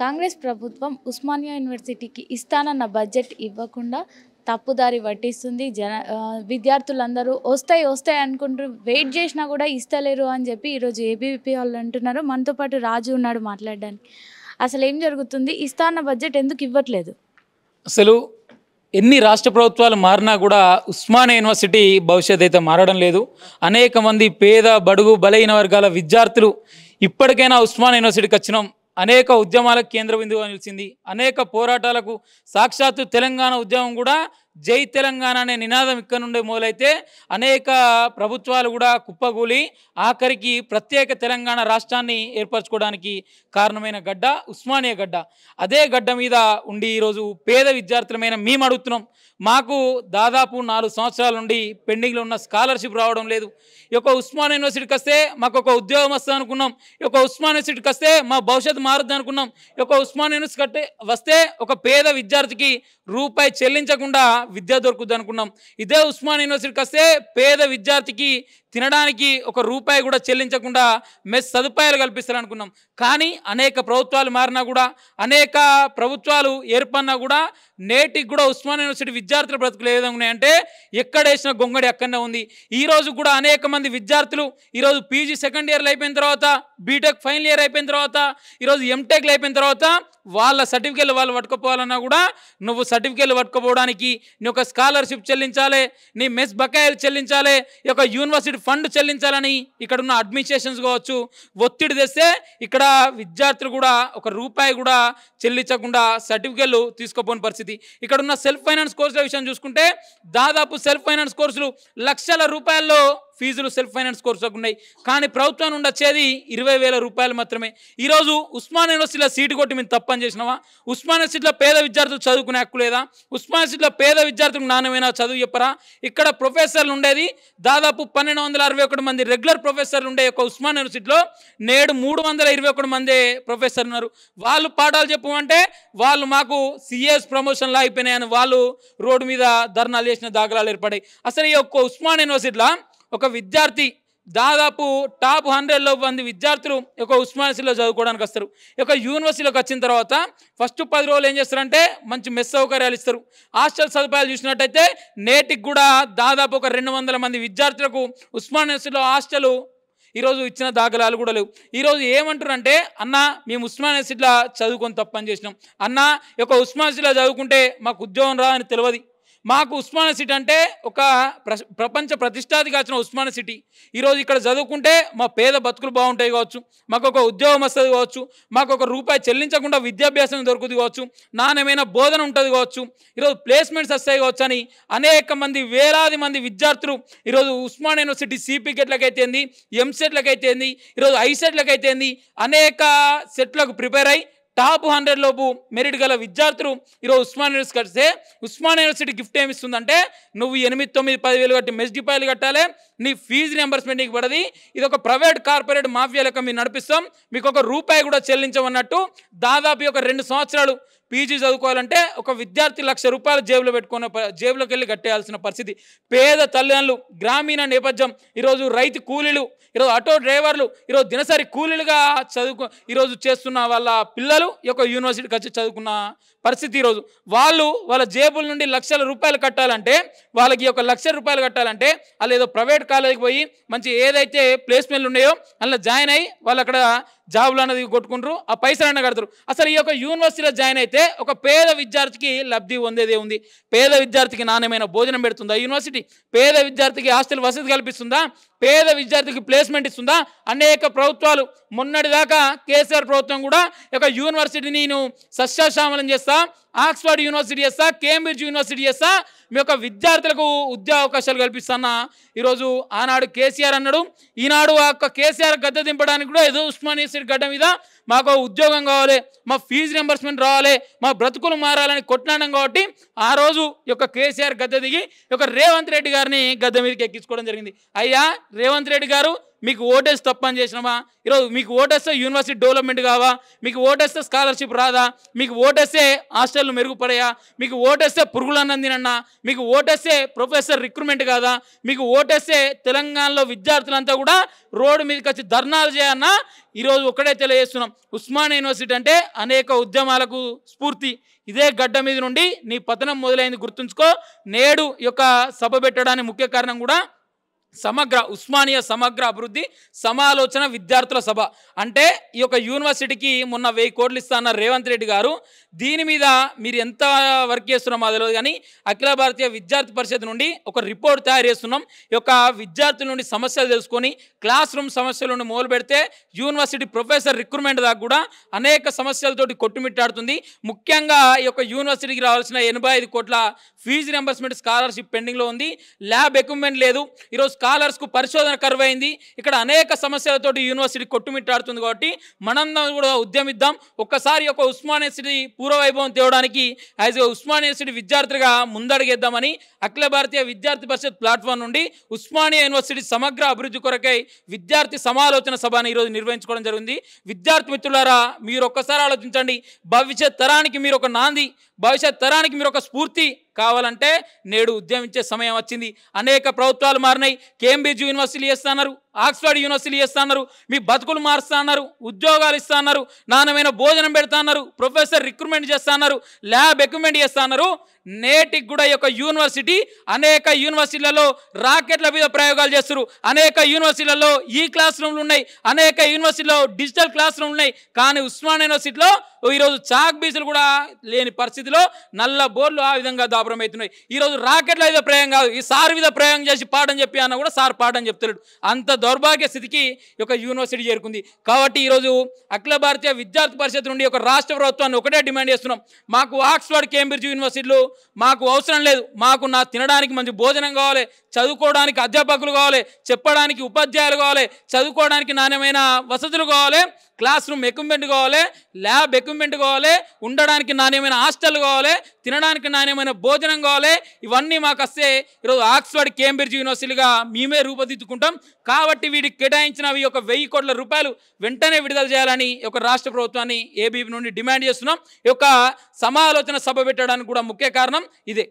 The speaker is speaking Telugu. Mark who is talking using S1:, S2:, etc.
S1: కాంగ్రెస్ ప్రభుత్వం ఉస్మానియా యూనివర్సిటీకి ఇస్తానన్న బడ్జెట్ ఇవ్వకుండా తప్పుదారి పట్టిస్తుంది. విద్యార్థులందరూ వస్తాయి అనుకుంటారు, వెయిట్ చేసినా కూడా ఇస్తలేరు అని చెప్పి ఈరోజు ఏబీవీపీ వాళ్ళు అంటున్నారు. మనతో పాటు రాజు ఉన్నాడు మాట్లాడడానికి. అసలు ఏం జరుగుతుంది? ఇస్తాన్న బడ్జెట్ ఎందుకు ఇవ్వట్లేదు?
S2: అసలు ఎన్ని రాష్ట్ర ప్రభుత్వాలు మారినా కూడా ఉస్మానియా యూనివర్సిటీ భవిష్యత్ అయితే మారడం లేదు. అనేక మంది పేద బడుగు బలహీన వర్గాల విద్యార్థులు ఇప్పటికైనా ఉస్మానియా యూనివర్సిటీకి వచ్చినాం, అనేక ఉద్యమాలకు కేంద్ర బిందువుగా నిలిచింది, అనేక పోరాటాలకు సాక్షాత్తు తెలంగాణ ఉద్యమం కూడా జై తెలంగాణ అనే నినాదం ఇక్కడ నుండి మొదలైతే అనేక ప్రభుత్వాలు కూడా కుప్పగూలి ఆఖరికి ప్రత్యేక తెలంగాణ రాష్ట్రాన్ని ఏర్పరచుకోవడానికి కారణమైన గడ్డ ఉస్మానియా గడ్డ. అదే గడ్డ మీద ఉండి ఈరోజు పేద విద్యార్థులమైన మేము అడుగుతున్నాం. మాకు దాదాపు 4 సంవత్సరాల నుండి పెండింగ్లో ఉన్న స్కాలర్షిప్ రావడం లేదు. ఈ యొక్క ఉస్మానియా యూనివర్సిటీకి వస్తే మాకు ఒక ఉద్యోగం వస్తుంది అనుకున్నాం, ఈ యొక్క ఉస్మానియా యూనివర్సిటీకి వస్తే మా భవిష్యత్తు మారుద్ది అనుకున్నాం, ఈ యొక్క ఉస్మానియా యూనివర్సిటీ వస్తే ఒక పేద విద్యార్థికి రూపాయి చెల్లించకుండా విద్య దొరుకుద్ది అనుకున్నాం. ఇదే ఉస్మానియా యూనివర్సిటీకి వస్తే పేద విద్యార్థికి తినడానికి ఒక రూపాయి కూడా చెల్లించకుండా మెస్ సదుపాయాలు కల్పిస్తారు అనుకున్నాం. కానీ అనేక ప్రభుత్వాలు మారినా కూడా, అనేక ప్రభుత్వాలు ఏర్పడినా కూడా నేటికి కూడా ఉస్మానియా యూనివర్సిటీ విద్యార్థుల బ్రతుకులు ఏ విధంగా ఉన్నాయంటే ఎక్కడ వేసిన గొంగడి అక్కడనే ఉంది. ఈరోజు కూడా అనేక మంది విద్యార్థులు ఈరోజు పీజీ సెకండ్ ఇయర్లు అయిపోయిన తర్వాత, బీటెక్ ఫైనల్ ఇయర్ అయిపోయిన తర్వాత, ఈరోజు ఎంటెక్లు అయిపోయిన తర్వాత వాళ్ళ సర్టిఫికేట్లు వాళ్ళు పట్టుకుపోవాలన్నా కూడా నువ్వు సర్టిఫికేట్లు పట్టుకుపోవడానికి నీ యొక్క స్కాలర్షిప్ చెల్లించాలి, నీ మెస్ బకాయిలు చెల్లించాలి, ఈ యొక్క యూనివర్సిటీ ఫండ్ చెల్లించాలని ఇక్కడ ఉన్న అడ్మినిస్ట్రేషన్స్ కావచ్చు ఒత్తిడి తెస్తే ఇక్కడ విద్యార్థులు కూడా ఒక రూపాయి కూడా చెల్లించకుండా సర్టిఫికేట్లు తీసుకోపోని పరిస్థితి. ఇక్కడ ఉన్న సెల్ఫ్ ఫైనాన్స్ కోర్సుల విషయం చూసుకుంటే దాదాపు సెల్ఫ్ ఫైనాన్స్ కోర్సులు లక్షల రూపాయల్లో ఫీజులు సెల్ఫ్ ఫైనాన్స్ కోర్సులకు ఉన్నాయి. కానీ ప్రభుత్వం నుండి వచ్చేది 20,000 రూపాయలు మాత్రమే. ఈరోజు ఉస్మానియా యూనివర్సిటీలో సీటు కొట్టి మేము తప్పని చేసినావా? ఉస్మానియా యూనివర్సిటీలో పేద విద్యార్థులు చదువుకునే హక్కు లేదా? ఉస్మానియా యూనివర్సిటీలో పేద విద్యార్థులకు నాణ్యమైన చదువు చెప్పరా? ఇక్కడ ప్రొఫెసర్లు ఉండేది దాదాపు 1261 మంది రెగ్యులర్ ప్రొఫెసర్లు ఉండే ఒక ఉస్మానియా యూనివర్సిటీలో నేడు 321 మంది ప్రొఫెసర్లు ఉన్నారు. వాళ్ళు పాఠాలు చెప్పమంటే వాళ్ళు మాకు సిఎస్ ప్రమోషన్లు అయిపోయినాయని వాళ్ళు రోడ్డు మీద ధర్నాలు చేసిన దాఖలాలు ఏర్పడాయి. అసలు ఈ యొక్క ఉస్మానియా యూనివర్సిటీలో ఒక విద్యార్థి దాదాపు టాప్ 100లో మంది విద్యార్థులు ఒక ఉస్మానియాలో చదువుకోవడానికి వస్తారు. ఒక యూనివర్సిటీలోకి వచ్చిన తర్వాత ఫస్ట్ 10 రోజులు ఏం చేస్తారంటే మంచి మెస్ సౌకర్యాలు ఇస్తారు. హాస్టల్ సదుపాయాలు చూసినట్టయితే నేటికి కూడా దాదాపు ఒక 200 మంది విద్యార్థులకు ఉస్మానియా యూనివర్సిటీలో హాస్టల్ ఈరోజు ఇచ్చిన దాఖలాలు కూడా లేవు. ఈరోజు ఏమంటారంటే అన్న మేము ఉస్మానియా యూనివర్సిటీలో చదువుకొని తప్పని చేసినాం, అన్న ఈ యొక్క ఉస్మానియా యూనివర్సిటీలో చదువుకుంటే మాకు ఉద్యోగం రా అని తెలియదు. మాకు ఉస్మానియా సిటీ అంటే ఒక ప్రపంచ ప్రతిష్టాధికాల్సిన ఉస్మానియా సిటీ. ఈరోజు ఇక్కడ చదువుకుంటే మా పేద బతుకులు బాగుంటాయి కావచ్చు, మాకు ఒక ఉద్యోగం వస్తుంది కావచ్చు, మాకు ఒక రూపాయి చెల్లించకుండా విద్యాభ్యాసం దొరుకుతుంది కావచ్చు, నాణ్యమైన బోధన ఉంటుంది కావచ్చు, ఈరోజు ప్లేస్మెంట్స్ వస్తాయి కావచ్చు అని అనేక మంది వేలాది మంది విద్యార్థులు ఈరోజు ఉస్మానియా యూనివర్సిటీ సిపికెట్లకైతేంది, ఎంసెట్లకైతేంది, ఈరోజు ఐసెట్లకైతేంది అనేక సెట్లకు ప్రిపేర్ అయ్యి టాప్ 100 లోపు మెరిట్ గల విద్యార్థులు ఈరోజు ఉస్మానియా యూనివర్సిటీ కడితే ఉస్మానియా యూనివర్సిటీ గిఫ్ట్ ఏమి ఇస్తుందంటే నువ్వు 8, 9, 10,000 కట్టి మెస్ డిపాజిట్లు కట్టాలి, నీ ఫీజు రియంబర్స్మెంట్ నీకు పడది, ఇది ఒక ప్రైవేట్ కార్పొరేట్ మాఫియా లెక్క మేము నడిపిస్తాం, మీకు ఒక రూపాయి కూడా చెల్లించమన్నట్టు దాదాపు ఒక 2 సంవత్సరాలు పీజీ చదువుకోవాలంటే ఒక విద్యార్థి ₹1,00,000 జేబులోకి వెళ్ళి కట్టేయాల్సిన పరిస్థితి. పేద తల్లిదండ్రులు, గ్రామీణ నేపథ్యం, ఈరోజు రైతు కూలీలు, ఈరోజు ఆటో డ్రైవర్లు, ఈరోజు దినసరి కూలీలుగా ఈరోజు చేస్తున్న వాళ్ళ పిల్లలు ఈ యొక్క యూనివర్సిటీకి వచ్చి చదువుకున్న పరిస్థితి. ఈరోజు వాళ్ళ జేబుల నుండి ₹1,00,000 కట్టాలంటే, వాళ్ళకి ఒక ₹1,00,000 కట్టాలంటే వాళ్ళు ఏదో ప్రైవేట్ కాలేజీకి పోయి మంచి ఏదైతే ప్లేస్మెంట్లు ఉన్నాయో అందులో జాయిన్ అయ్యి వాళ్ళు అక్కడ జాబులు అన్నది కొట్టుకుంటారు, ఆ పైసలు అన్న కడతారు. అసలు ఈ యొక్క యూనివర్సిటీలో జాయిన్ అయితే ఒక పేద విద్యార్థికి లబ్ధి పొందేదే ఉంది? పేద విద్యార్థికి నాణ్యమైన భోజనం పెడుతుందా యూనివర్సిటీ? పేద విద్యార్థికి హాస్టల్ వసతి కల్పిస్తుందా? పేద విద్యార్థికి ప్లేస్మెంట్ ఇస్తుందా? అనేక ప్రభుత్వాలు మొన్నటిదాకా కేసీఆర్ ప్రభుత్వం కూడా ఒక యూనివర్సిటీని నేను సస్యశ్యామలం చేస్తా, ఆక్స్ఫర్డ్ యూనివర్సిటీ చేస్తా, కేంబ్రిడ్జ్ యూనివర్సిటీ చేస్తా, మీ యొక్క విద్యార్థులకు ఉద్యోగ అవకాశాలు కల్పిస్తానా ఈరోజు ఆనాడు కేసీఆర్ అన్నాడు. ఈనాడు ఆ యొక్క కేసీఆర్ గద్దె దింపడానికి కూడా ఏదో ఉస్మానియా యూనివర్సిటీ గడ్డ మీద మాకు ఉద్యోగం కావాలి, మా ఫీజు రింబర్స్మెంట్ రావాలి, మా బ్రతుకులు మారాలని కొట్లాడడం కాబట్టి ఆ రోజు ఈ యొక్క కేసీఆర్ గద్దె దిగి ఈ యొక్క రేవంత్ రెడ్డి గారిని గద్దె మీదకి ఎక్కించుకోవడం జరిగింది. అయ్యా రేవంత్ రెడ్డి గారు, మీకు ఓటేసి తప్పని చేసినామా? ఈరోజు మీకు ఓటేస్తే యూనివర్సిటీ డెవలప్మెంట్ కావా? మీకు ఓటేస్తే స్కాలర్షిప్ రాదా? మీకు ఓటేస్తే హాస్టళ్ళు మెరుగుపడయా? మీకు ఓటేస్తే పురుగులన్నం తినన్నా? మీకు ఓటేస్తే ప్రొఫెసర్ రిక్రూట్మెంట్ కాదా? మీకు ఓటేస్తే తెలంగాణలో విద్యార్థులంతా కూడా రోడ్డు మీదకి వచ్చి ధర్నాలు చేయన్నా? ఈరోజు ఒకటే తెలియజేస్తున్నాం, ఉస్మానియా యూనివర్సిటీ అంటే అనేక ఉద్యమాలకు స్ఫూర్తి. ఇదే గడ్డ మీద నుండి నీ పతనం మొదలైంది గుర్తుంచుకో. నేడు ఈ యొక్క సభ పెట్టడానికి ముఖ్య కారణం కూడా ఉస్మానియా సమగ్ర అభివృద్ధి సమాలోచన విద్యార్థుల సభ. అంటే ఈ యొక్క యూనివర్సిటీకి మొన్న 1000 కోట్లు ఇస్తా అన్న రేవంత్ రెడ్డి గారు, దీని మీద మీరు ఎంత వర్క్ చేస్తున్నామో తెలియదు కానీ అఖిల భారతీయ విద్యార్థి పరిషత్ నుండి ఒక రిపోర్ట్ తయారు చేస్తున్నాం. ఈ యొక్క విద్యార్థుల నుండి సమస్యలు తెలుసుకొని క్లాస్ రూమ్ సమస్యల నుండి మొదలు పెడితే యూనివర్సిటీ ప్రొఫెసర్ రిక్రూట్మెంట్ దాకా కూడా అనేక సమస్యలతోటి కొట్టుమిట్టాడుతుంది. ముఖ్యంగా ఈ యొక్క యూనివర్సిటీకి రావాల్సిన 85 కోట్ల ఫీజు రింబర్స్మెంట్ స్కాలర్షిప్ పెండింగ్లో ఉంది. ల్యాబ్ ఎక్విప్మెంట్ లేదు. ఈరోజు స్కాలర్స్కు పరిశోధన కరువు అయింది. ఇక్కడ అనేక సమస్యలతోటి యూనివర్సిటీ కొట్టుమిట్టాడుతుంది. కాబట్టి మనందరం కూడా ఉద్యమిద్దాం. ఒక్కసారి ఒక ఉస్మానియా యూనివర్సిటీ పూర్వవైభవం తేవడానికి యాజ్ ఉస్మానియా యూనివర్సిటీ విద్యార్థులుగా ముందడుగేద్దామని అఖిల భారతీయ విద్యార్థి పరిషత్ ప్లాట్ఫామ్ నుండి ఉస్మానియా యూనివర్సిటీ సమగ్ర అభివృద్ధి కొరకై విద్యార్థి సమాలోచన సభను ఈరోజు నిర్వహించుకోవడం జరిగింది. విద్యార్థి మిత్రులారా, మీరు ఒక్కసారి ఆలోచించండి. భవిష్యత్ తరానికి మీరు ఒక నాంది, భవిష్యత్ తరానికి మీరు ఒక స్ఫూర్తి కావాలంటే నేడు ఉద్యమించే సమయం వచ్చింది. అనేక ప్రభుత్వాలు మారినాయి. కేంబ్రిడ్జ్ యూనివర్సిటీ చేస్తున్నారు, ఆక్స్ఫర్డ్ యూనివర్సిటీ చేస్తున్నారు, మీ బతుకులు మారుస్తున్నారు, ఉద్యోగాలు ఇస్తున్నారు, నాణ్యమైన భోజనం పెడుతున్నారు, ప్రొఫెసర్ రిక్రూట్మెంట్ చేస్తున్నారు, ల్యాబ్ ఎక్విప్మెంట్ చేస్తున్నారు. నేటికి కూడా ఈ యొక్క యూనివర్సిటీ అనేక యూనివర్సిటీలలో రాకెట్ల మీద ప్రయోగాలు చేస్తారు. అనేక యూనివర్సిటీలలో ఈ క్లాస్ రూమ్లు ఉన్నాయి, అనేక యూనివర్సిటీలో డిజిటల్ క్లాస్ రూమ్లు ఉన్నాయి. కానీ ఉస్మానియా యూనివర్సిటీలో ఈరోజు చాక్ బీసులు కూడా లేని పరిస్థితిలో నల్ల బోర్లు ఆ విధంగా దాపురం అవుతున్నాయి. ఈరోజు రాకెట్ల మీద ప్రయోగం కాదు, ఈ సార్ మీద ప్రయోగం చేసి పాఠం చెప్పి అన్న కూడా సార్ పాఠం చెప్తున్నాడు. అంత దౌర్భాగ్య స్థితికి ఈ యొక్క యూనివర్సిటీ చేరుకుంది. కాబట్టి ఈరోజు అఖిల భారతీయ విద్యార్థి పరిషత్ నుండి ఒక రాష్ట్ర ప్రభుత్వాన్ని ఒకటే డిమాండ్ చేస్తున్నాం. మాకు ఆక్స్ఫర్డ్ కేంబ్రిడ్జ్ యూనివర్సిటీలు మాకు అవసరం లేదు. మాకు తినడానికి మంచి భోజనం కావాలి, చదువుకోవడానికి అధ్యాపకులు కావాలి, చెప్పడానికి ఉపాధ్యాయులు కావాలి, చదువుకోవడానికి నాణ్యమైన వసతులు కావాలి, క్లాస్ రూమ్ ఎక్విప్మెంట్ కావాలి, ల్యాబ్ ఎక్విప్మెంట్ కావాలి, ఉండడానికి నాణ్యమైన హాస్టల్ కావాలి, తినడానికి నాణ్యమైన భోజనం కావాలి. ఇవన్నీ మాకు వస్తే ఈరోజు ఆక్స్ఫర్డ్ కేంబ్రిడ్జ్ యూనివర్సిటీగా మేమే రూపుదిద్దుకుంటాం. కాబట్టి వీటికి కేటాయించినవి ఒక 1000 కోట్ల రూపాయలు వెంటనే విడుదల చేయాలని ఒక రాష్ట్ర ప్రభుత్వాన్ని ఏబీవీ నుండి డిమాండ్ చేస్తున్నాం. ఈ యొక్క సమాలోచన సభ పెట్టడానికి కూడా ముఖ్య కారణం ఇదే.